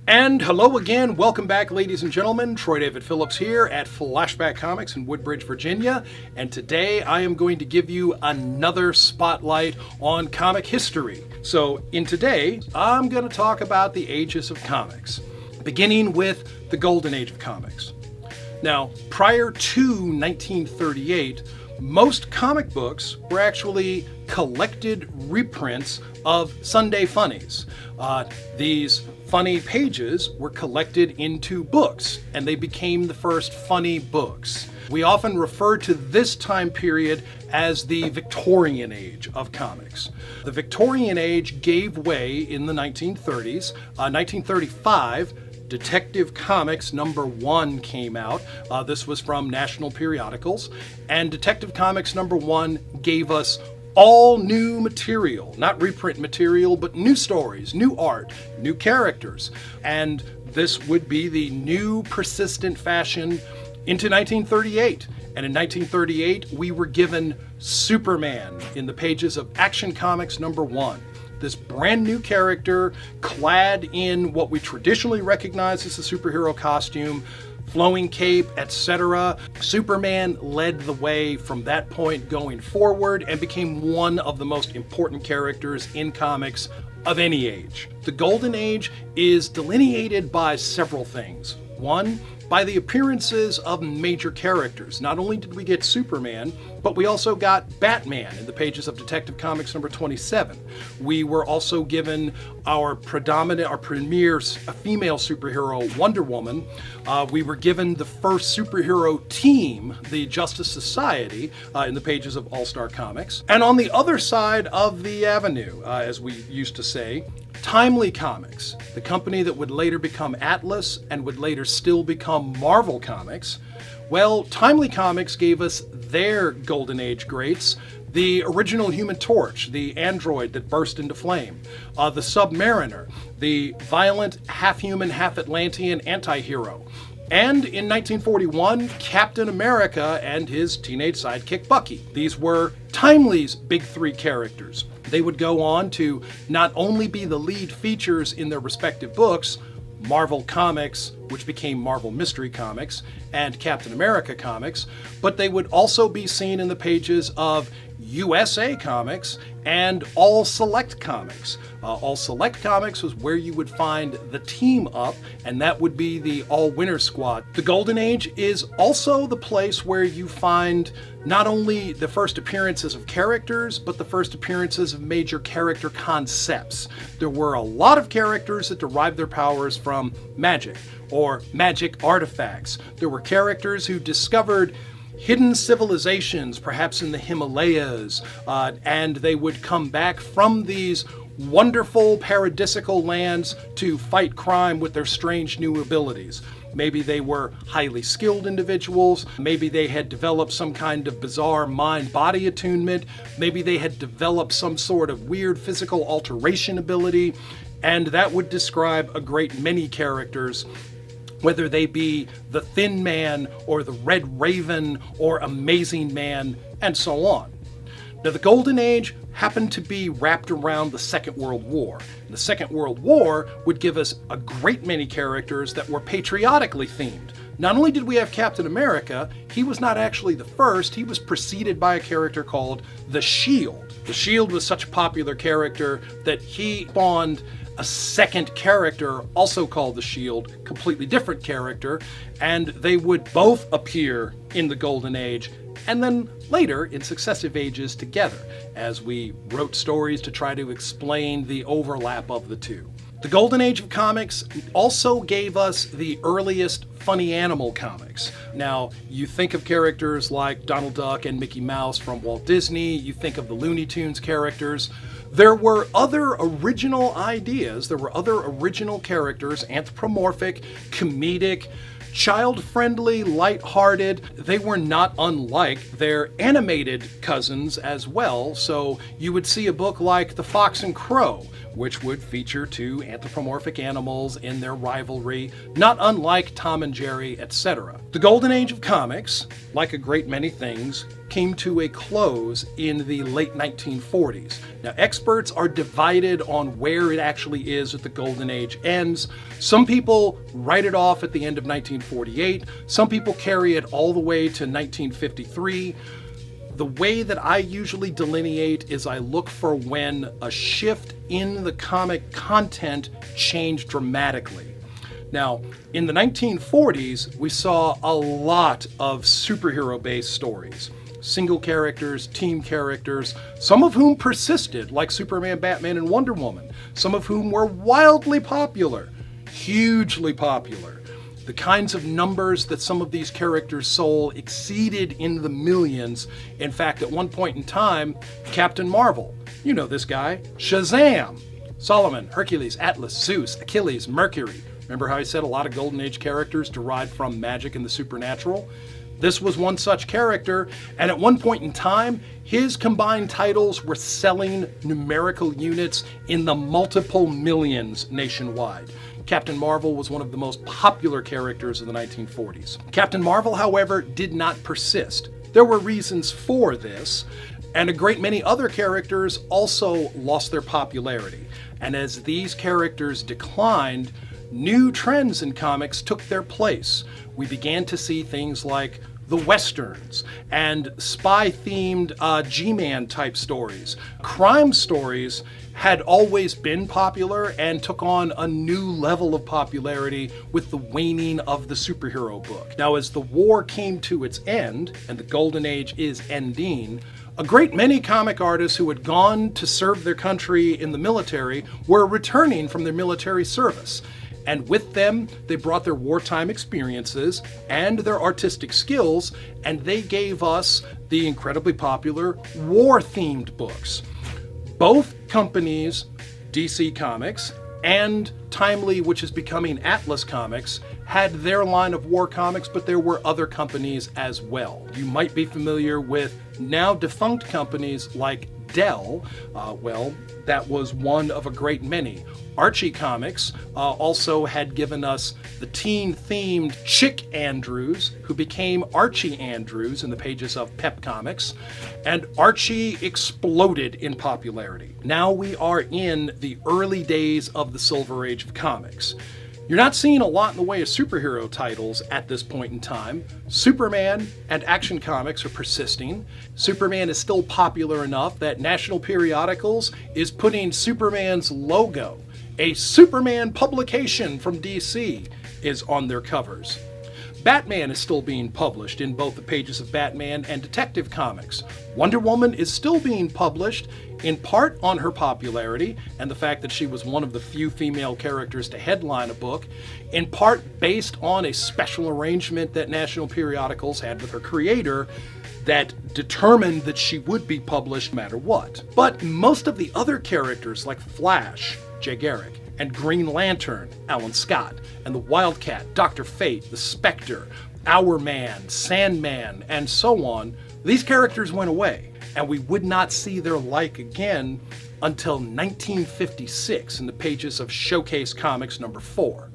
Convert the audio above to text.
And hello again, welcome back ladies and gentlemen, Troy David Phillips here at Flashback Comics in Woodbridge, Virginia, and today I am going to give you another spotlight on comic history. So in today, I'm going to talk about the ages of comics, beginning with the Golden Age of Comics. Now, prior to 1938, most comic books were actually collected reprints of Sunday funnies. These funny pages were collected into books, and they became the first funny books. We often refer to this time period as the Victorian Age of comics. The Victorian Age gave way in the 1930s. 1935, Detective Comics #1 came out. This was from National Periodicals, and Detective Comics #1 gave us all new material, not reprint material, but new stories, new art, new characters. And this would be the new persistent fashion into 1938. And in 1938, we were given Superman in the pages of Action Comics #1. This brand new character clad in what we traditionally recognize as a superhero costume, flowing cape, etc. Superman led the way from that point going forward and became one of the most important characters in comics of any age. The Golden Age is delineated by several things. One, by the appearances of major characters. Not only did we get Superman, but we also got Batman in the pages of Detective Comics #27. We were also given our premier female superhero, Wonder Woman. We were given the first superhero team, the Justice Society, in the pages of All-Star Comics. And on the other side of the avenue, as we used to say, Timely Comics, the company that would later become Atlas and would later still become Marvel Comics. Well, Timely Comics gave us their Golden Age greats: the original Human Torch, the android that burst into flame, the Submariner, the violent half-human, half-Atlantean anti-hero, and in 1941, Captain America and his teenage sidekick Bucky. These were Timely's big three characters. They would go on to not only be the lead features in their respective books, Marvel Comics, which became Marvel Mystery Comics, and Captain America Comics, but they would also be seen in the pages of USA Comics and All Select Comics. All Select Comics was where you would find the Team Up, and that would be the All-Winner Squad. The Golden Age is also the place where you find not only the first appearances of characters, but the first appearances of major character concepts. There were a lot of characters that derived their powers from magic or magic artifacts. There were characters who discovered hidden civilizations, perhaps in the Himalayas, and they would come back from these wonderful paradisical lands to fight crime with their strange new abilities. Maybe they were highly skilled individuals, maybe they had developed some kind of bizarre mind-body attunement, maybe they had developed some sort of weird physical alteration ability, and that would describe a great many characters, whether they be the Thin Man or the Red Raven or Amazing Man, and so on. Now, the Golden Age happened to be wrapped around the Second World War. And the Second World War would give us a great many characters that were patriotically themed. Not only did we have Captain America, he was not actually the first, he was preceded by a character called the Shield. The Shield was such a popular character that he spawned a second character, also called the Shield, completely different character, and they would both appear in the Golden Age, and then later in successive ages together, as we wrote stories to try to explain the overlap of the two. The Golden Age of Comics also gave us the earliest funny animal comics. Now, you think of characters like Donald Duck and Mickey Mouse from Walt Disney, you think of the Looney Tunes characters. There were other original ideas, there were other original characters, anthropomorphic, comedic, child-friendly, light-hearted. They were not unlike their animated cousins as well. So you would see a book like The Fox and Crow, which would feature two anthropomorphic animals in their rivalry, not unlike Tom and Jerry, etc. The Golden Age of Comics, like a great many things, came to a close in the late 1940s. Now, experts are divided on where it actually is that the Golden Age ends. Some people write it off at the end of 1948. Some people carry it all the way to 1953. The way that I usually delineate is I look for when a shift in the comic content changed dramatically. Now, in the 1940s, we saw a lot of superhero-based stories. Single characters, team characters, some of whom persisted, like Superman, Batman, and Wonder Woman. Some of whom were wildly popular, hugely popular. The kinds of numbers that some of these characters sold exceeded in the millions. In fact, at one point in time, Captain Marvel, you know this guy, Shazam, Solomon, Hercules, Atlas, Zeus, Achilles, Mercury. Remember how I said a lot of Golden Age characters derived from magic and the supernatural? This was one such character, and at one point in time, his combined titles were selling numerical units in the multiple millions nationwide. Captain Marvel was one of the most popular characters of the 1940s. Captain Marvel, however, did not persist. There were reasons for this, and a great many other characters also lost their popularity. And as these characters declined, new trends in comics took their place. We began to see things like the Westerns and spy-themed G-Man type stories. Crime stories had always been popular and took on a new level of popularity with the waning of the superhero book. Now, as the war came to its end and the Golden Age is ending, a great many comic artists who had gone to serve their country in the military were returning from their military service. And with them, they brought their wartime experiences and their artistic skills, and they gave us the incredibly popular war-themed books. Both companies, DC Comics and Timely, which is becoming Atlas Comics, had their line of war comics, but there were other companies as well. You might be familiar with now defunct companies like Dell. That was one of a great many. Archie Comics also had given us the teen-themed Chick Andrews, who became Archie Andrews in the pages of Pep Comics, and Archie exploded in popularity. Now we are in the early days of the Silver Age of Comics. You're not seeing a lot in the way of superhero titles at this point in time. Superman and Action Comics are persisting. Superman is still popular enough that National Periodicals is putting Superman's logo. A Superman publication from DC is on their covers. Batman is still being published in both the pages of Batman and Detective Comics. Wonder Woman is still being published, in part on her popularity and the fact that she was one of the few female characters to headline a book, in part based on a special arrangement that National Periodicals had with her creator that determined that she would be published no matter what. But most of the other characters like Flash, Jay Garrick, and Green Lantern, Alan Scott, and the Wildcat, Dr. Fate, the Spectre, Hourman, Sandman, and so on, these characters went away, and we would not see their like again until 1956 in the pages of Showcase Comics number 4.